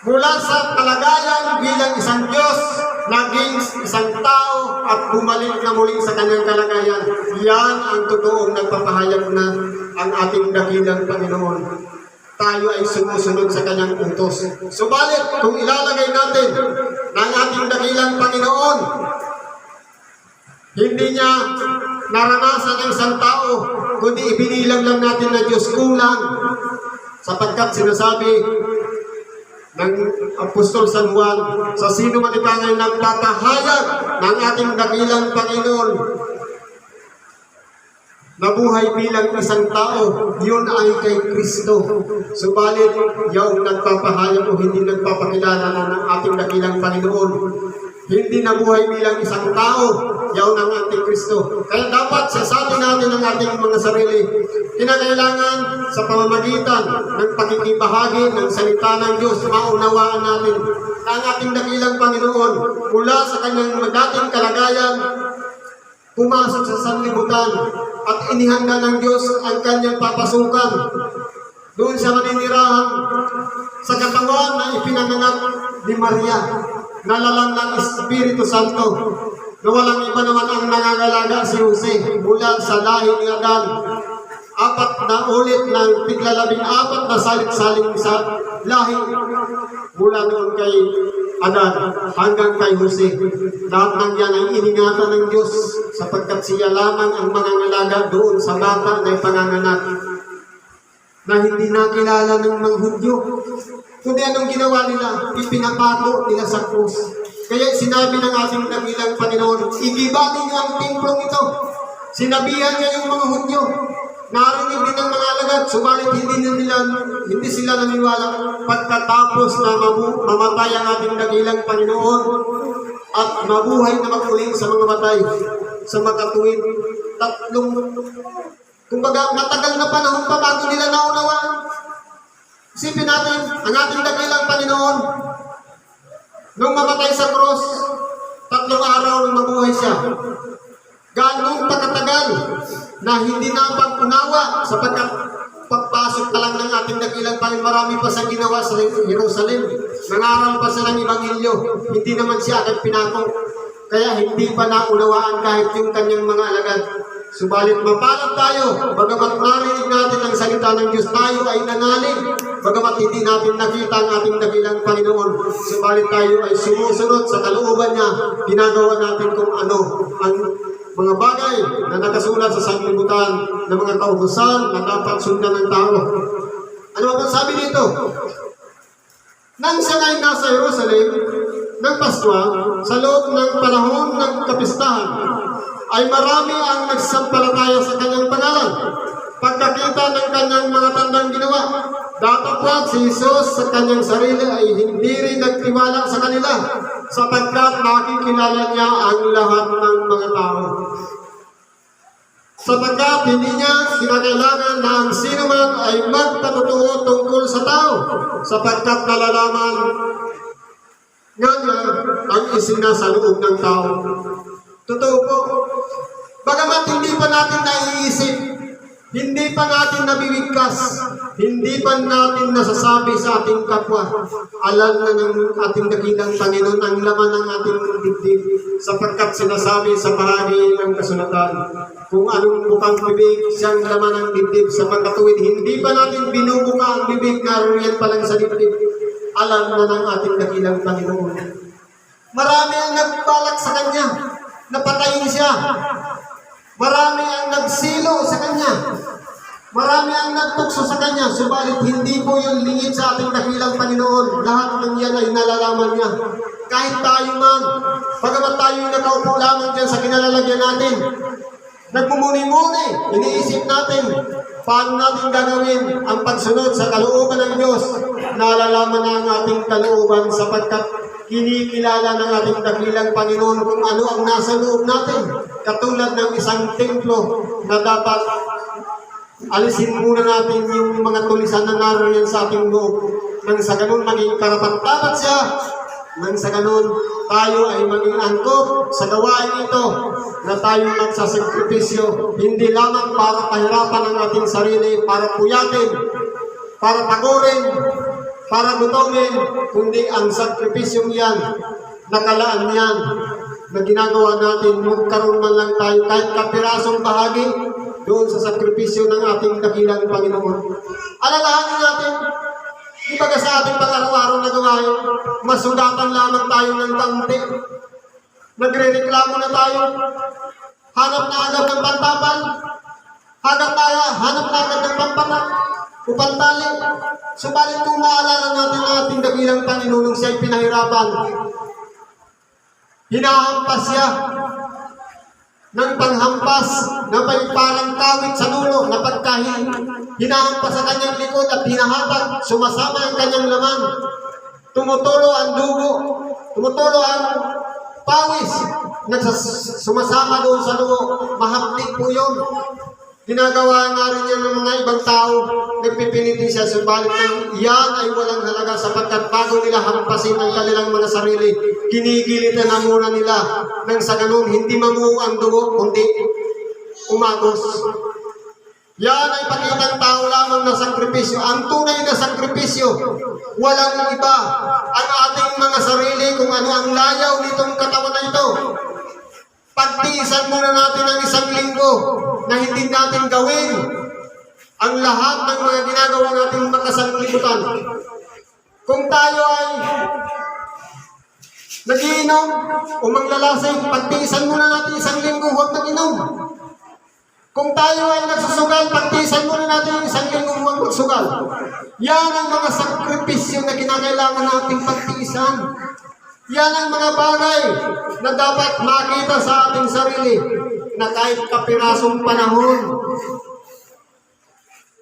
Mula sa kalagayan bilang isang Diyos, naging isang tao at bumalik na muli sa kanyang kalagayan. Yan ang totoong nagpapahayag na ang ating dakilang Panginoon. Tayo ay sumusunod sa kanyang utos. Subalit, kung ilalagay natin ng ating dakilang Panginoon, hindi niya naranasan ng isang tao, kundi ibinilang lang natin na Diyos kulang. Sapagkat sinasabi ng Apostol San Juan, sa sino man ibangay nagpapahayag ng ating dakilang Panginoon, nabuhay bilang isang tao, yun ay kay Kristo. Subalit, yung nagpapahayag o hindi nagpapakilala na ng ating dakilang Panginoon, hindi nabuhay bilang isang tao, yaon ang Antikristo. Kaya dapat sasabi natin ang ating mga sarili, kinakailangan sa pamamagitan ng pakikibahagi ng salita ng Diyos, maunawaan natin na ang ating dakilang Panginoon mula sa kanyang dating kalagayan, pumasok sa sanlibutan at inihanda ng Diyos ang kanyang papasukan. Doon siya maninirahan sa katawan na ipinanganak ni Maria, nalalang ng Espiritu Santo, na walang iba naman ang nangangalaga si Jose mula sa lahi ni Adan. 4 na ulit ng tigla-14 na salit-saling sa lahi mula noon kay Adan hanggang kay Jose. Lahat ng yan ay iningatan ng Diyos sapagkat siya lamang ang mangangalaga doon sa bata na ipanganganak na hindi nakilala ng mga Hudyo. Kundi anong ginawa nila? Ipinapato nila sa krus. Kaya sinabi ng ating dakilang Panginoon, igiba ninyo ang timplong ito. Sinabihan niya yung mga Hudyo. Narinig din ng mga alagad, subalit hindi sila naniwala. Pagkatapos na mamatay ang ating dakilang Panginoon at mabuhay na magmuling sa mga matay, sa makatuwid, kumbaga matagal na panahon pa bago nila naunawaan. Isipin natin, ang ating dakilang Panginoon, Nung mamatay sa cross, 3 araw nang mabuhay siya. Ganong pagkatagal na hindi na pag-unawa sapagkat pagpasok pa lang ng ating dakilang Panginoon, marami pa sa ginawa sa Jerusalem. Nangaral pa siya ng Ebanghelyo. Hindi naman siya agad pinako. Kaya hindi pa naunawaan kahit yung kanyang mga alagad. Subalit mapalad tayo, bagamat narinig natin ang salita ng Diyos, tayo ay nangaling. Bagamat hindi natin nakita ang ating dakilang Panginoon, subalit tayo ay sumusunod sa kalooban niya. Ginagawa natin kung ano ang mga bagay na nakasulat sa sanglibutan ng mga kautusan na dapat sundan ng tao. Ano ang sabi dito? Nang siya ay nasa Jerusalem ng Paskwa, sa loob ng panahon ng kapistahan, ay marami ang nagsampalataya sa kanyang pangalan. Pagkakita ng kanyang mga tandang ginawa, datapwat si Jesus sa kanyang sarili ay hindi rin nagtiwala sa kanila, sapagkat nakikilala niya ang lahat ng mga tao. Sapagkat hindi niya kinakailangan na ang sino man ay magpatotoo tungkol sa tao, sapagkat nalalaman nga niya ang isinasaloob ng tao. Totoo po, bagamat hindi pa natin naiisip, hindi pa natin nabibigkas, hindi pa natin nasasabi sa ating kapwa, alam na ng ating dakilang Panginoon ang laman ng ating dibdib, sapagkat sinasabi sa bahagi ng kasulatan, kung anong bukang bibig siyang laman ng dibdib sa pagkatuwid, hindi pa natin binubuka ang bibig na riyan pa lang sa dibdib, alam na ng ating dakilang Panginoon. Marami ang nagbalak sa Kanya, napatayin siya. Marami ang nagsilo sa Kanya. Marami ang nagtukso sa Kanya. Subalit hindi po yung lingid sa ating dakilang Panginoon. Lahat ng yan ay nalalaman niya. Kahit tayo man, bagamat tayo nakaupo lamang dyan sa kinalalagyan natin, nagmumuni-muni, iniisip natin, paano natin gagawin ang pagsunod sa kalooban ng Diyos. Nalalaman na ang ating kalooban sapagkat kinikilala ng ating dakilang Panginoon kung ano ang nasa loob natin. Katulad ng isang templo na dapat alisin muna natin yung mga tulisan na naroon sa ating loob. Nang sa ganun maging karapat-dapat siya. Nang sa ganun tayo ay maging angkop sa gawain ito na tayo magsasakripisyo. Hindi lamang para pahirapan ang ating sarili, para puyatin, para pagurin, para gutomin, kundi ang sakripisyong yan, nakalaan yan, na ginagawa natin, magkaroon man lang tayo kahit kapirasong bahagi doon sa sakripisyo ng ating dakilang Panginoon. Alalahanin natin, di ba sa ating pang-araw-araw na gawain, masugatan lamang tayo ng tangti. Nagre-reklamo na tayo, hanap na agad ng pantapal, hanap na agad ng pampatak, upantali. Subalit kung maalala natin ang ating dakilang Panginoon nung siya'y pinahirapan, hinahampas siya ng panghampas na may parang kawit sa dulo na pagkahin. Hinahampas sa kanyang likod at hinahatag, sumasama ang kanyang laman. Tumutulo ang dugo, tumutulo ang pawis, sumasama doon sa dugo. Mahaplik po yun. Ginagawa nga rin yan ng mga ibang tao, nagpipilitin siya, subalit ng yan ay walang halaga sapagkat bago nila hampasin ang kanilang mga sarili, kinigilitan na muna nila nang sa ganun hindi mamuo ang dugo, kundi umagos. Yan ay pakitang tao lamang na sakripisyo. Ang tunay na sakripisyo, walang iba ang ating mga sarili kung ano ang layaw nitong katawan na ito. Pagtiisan muna natin ang 1 linggo na hindi natin gawin ang lahat ng mga ginagawa natin makasanglibutan. Kung tayo ay nagiinom o manglalasing, pagtiisan muna natin 1 linggo, huwag mag-inom. Kung tayo ay nagsusugal, pagtiisan muna natin 1 linggo, huwag magsugal. Yan ang mga sakripisyo na kinakailangan nating pagtiisan. Yan ang mga bagay na dapat makita sa ating sarili na kahit kapirasong panahon,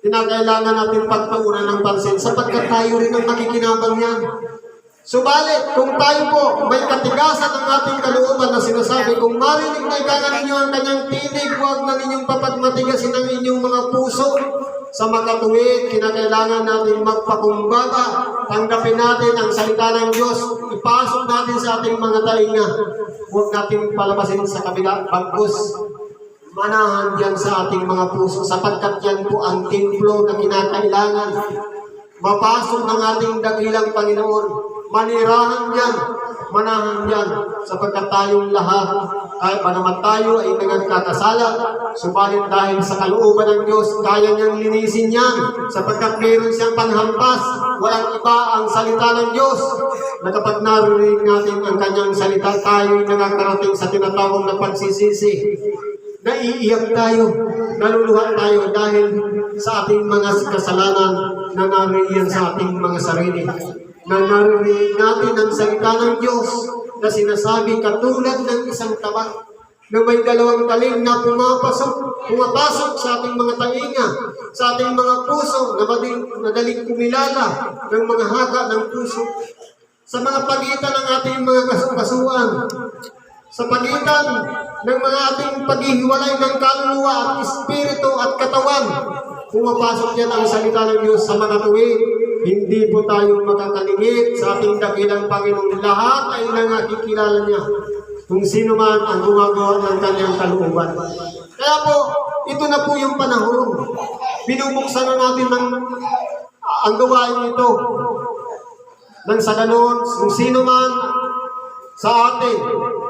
kinakailangan natin pagpaunan ng pansin sapagkat tayo rin ang makikinabang yan. Subalit, kung tayo po may katigasan ng ating kalooban na sinasabi, kung marinig na ikaga ninyo ang kanyang tinig, huwag na ninyong papagmatigasin ang inyong mga puso. Sa makatuwid, kinakailangan natin magpakumbaba. Tanggapin natin ang salita ng Diyos. Ipasok natin sa ating mga tainga. Huwag natin palabasin sa kabila. Bagkus, manahan dyan sa ating mga puso, sapagkat yan po ang templo na kinakailangan. Mapasok ng ating dakilang Panginoon. Manirahan dyan. Manahan dyan. Sapagkat tayong lahat, kahit pa naman tayo ay nagkakasala, subalit dahil sa kalooban ng Diyos, kaya niyang linisin yan, sapagkat meron siyang panhampas. Walang iba ang salita ng Diyos, na kapag narinig natin ang kanyang salita, tayo ay nakakarating sa tinatawag na pagsisisi. Naiiyak tayo, naluluha tayo dahil sa ating mga kasalanan na nariyan sa ating mga sarili. Na narinig natin ang salita ng Diyos na sinasabi katulad ng isang tabak na may dalawang talim na pumapasok sa ating mga tainga, sa ating mga puso na madaling kumilala ng mga haka ng puso, sa mga pagitan ng ating mga kasuan, sa pagitan ng mga ating paghihiwalay ng kaluluwa at espiritu at katawan. Pumapasok yan ang salita ng Diyos sa mga tuwid. Hindi po tayo makakalingit sa ating dakilang Panginoon. Lahat ay nangakikilala niya kung sino man ang gumagawa ng kanyang kalooban. Kaya po, ito na po yung panahon. Binubuksan na natin ang gawain ito. Nang sa ganon, kung sino man sa atin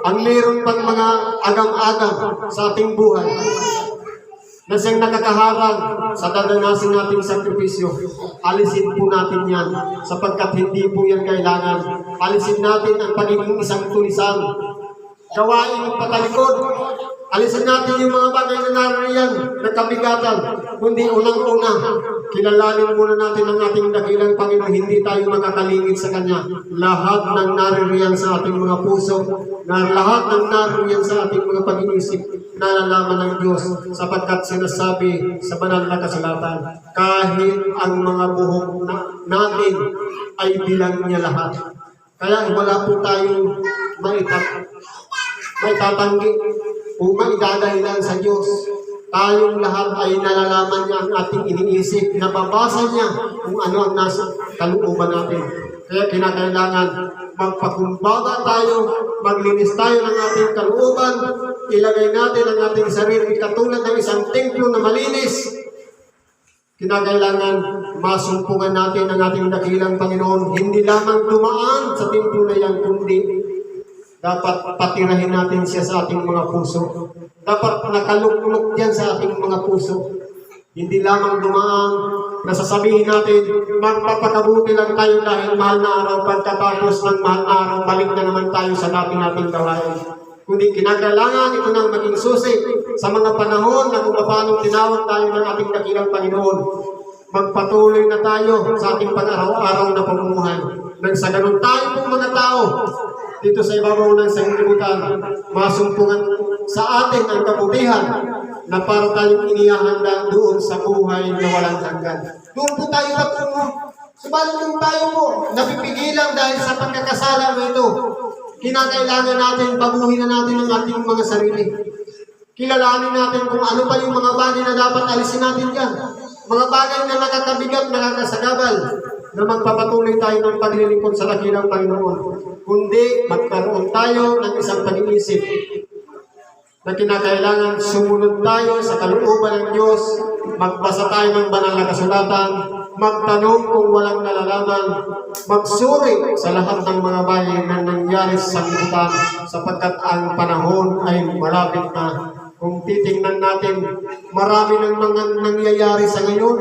ang meron pang mga agam-agam sa ating buhay, na siyang nakakaharang sa dadanasin nating sakripisyo, alisin po natin yan, sapagkat hindi po yan kailangan. Alisin natin ang pagiging isang tulisan, gawain patalikod. Alisin natin yung mga bagay na nariyan, na kabigatan, kundi unang-una, kilalanin muna natin ang ating dakilang Panginoon. Hindi tayo makakalingit sa Kanya. Lahat ng naririyan sa ating mga puso, na lahat ng naririyan sa ating mga pag-iisip, nalalaman ng Diyos, sapagkat sinasabi sa banal na kasulatan, kahit ang mga buhok natin ay bilang niya lahat. Kaya wala po tayong maitatanggi o maidadahilan sa Diyos. Tayong lahat ay nalalaman niya ang ating iniisip, nababasa niya kung ano ang nasa kalooban natin. Kaya kinakailangan magpakumbaba tayo, maglinis tayo ng ating kalooban, ilagay natin ang ating sarili katulad ng isang templo na malinis. Kinakailangan masumpungan natin ang ating dakilang Panginoon, hindi lamang dumaan sa templo na yan, kundi dapat patirahin natin siya sa ating mga puso. Dapat nakaluklok yan sa ating mga puso. Hindi lamang dumaan, nasasabihin natin, magpapakabuti lang tayo dahil mahal na araw, pagkatapos ng mahal na araw, balik na naman tayo sa dati nating gawain. Kundi kinakailangan ito nang maging susi sa mga panahon na kung paano tinawag tayo ng ating dakilang Panginoon. Magpatuloy na tayo sa ating pang-araw-araw na pamumuhay. Nang sa ganun tayo pong mga tao, dito sa ibabaw ng sanglibutan, masumpungan sa atin ang kabutihan na para tayong inihahanda doon sa buhay na walang hanggan. Doon po tayo natungo. Subalit kung tayo po napipigilan dahil sa pagkakasala na ito, kinakailangan natin, baguhin na natin ang ating mga sarili. Kilalanin natin kung ano pa yung mga bagay na dapat alisin natin dyan. Mga bagay na nakakabigat, nakakasagabal, na magpapatuloy tayo ng paglilingkod sa dakilang Panginoon. Kundi magkaroon tayo ng isang pag-iisip na kinakailangan sumunod tayo sa kalooban ng Diyos, magbasa tayo ng banal na kasulatan, magtanong kung walang nalalaman, magsuri sa lahat ng mga bagay na nangyari sa sanglibutan, sapagkat ang panahon ay malapit na. Kung titingnan natin, marami ng mga nangyayari sa ngayon.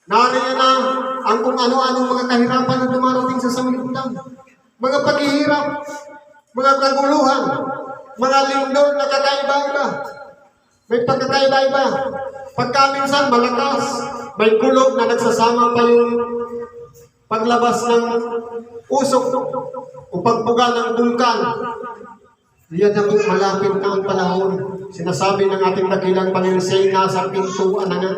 Nariyan na ang kung ano-anong mga kahirapan na dumarating sa sanglibutan. Mga paghihirap, mga kaguluhan, mga lindol na kakaiba-iba. May pagkakaiba-iba. Pagka minsan malakas, may kulog na nagsasama pa yung paglabas ng usok o pagbuga ng bulkan. Yan na po, malapit na ang panahon. Sinasabi ng ating dakilang Panginoon, siya'y nasa pintuan na nga.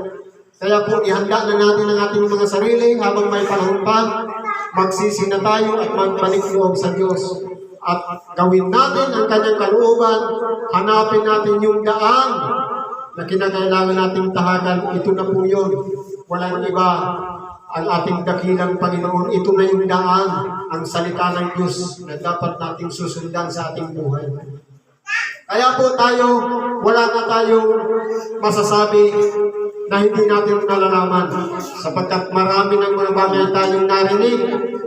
Kaya po, ihanda na natin ang ating mga sarili habang may panahon pa. Magsisi na tayo at magbalik loob sa Diyos. At gawin natin ang kanyang kalooban. Hanapin natin yung daan na kinakailangan nating tahakan, ito na po yun. Walang iba ang ating dakilang Panginoon. Ito na yung daan, ang salita ng Diyos na dapat nating susundan sa ating buhay. Kaya po tayo, wala na tayong masasabi na hindi natin nalalaman sapagkat marami ng mga bagay tayong narinig,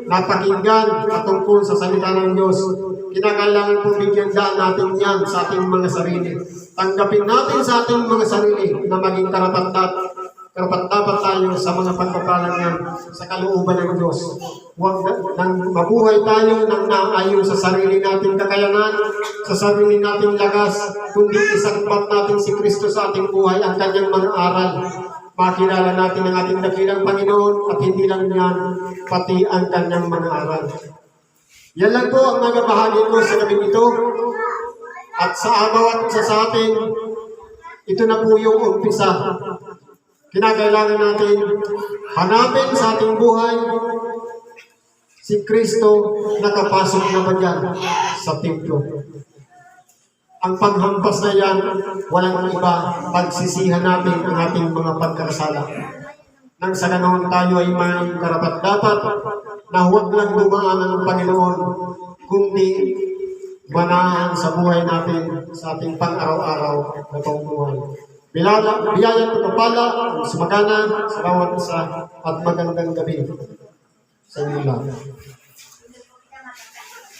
napakinggan patungkol sa salita ng Diyos. Kinakailangan po bigyan daan natin yan sa ating mga sarili. Tanggapin natin sa ating mga sarili na maging karapat-dapat tayo sa mga pagpapalang yan sa kalooban ng Diyos. Huwag nang mabuhay tayo nang naayon sa sarili nating kakayanan, sa sarili nating lakas, kundi isagpat natin si Kristo sa ating buhay, ang kanyang mga aral. Makilala natin ang ating dakilang Panginoon at hindi lang yan, pati ang kanyang mga aral. Yan lang po ang mga bahagi ko sa gabing ito. At sa bawat isa sa atin, ito na po yung umpisa. Kinakailangan natin hanapin sa ating buhay si Kristo nakapasok na ba dyan sa templo. Ang paghampas na yan, walang iba, pagsisihan natin ang ating mga pagkakasala. Nang sa ganoon tayo ay may karapat-dapat na huwag lang dumaan ang Panginoon, kundi manahan sa buhay natin sa ating pang-araw-araw na pamumuhay. Biyayang pagpapala, sumagana sa bawat isa at magandang gabi sa inyo lahat.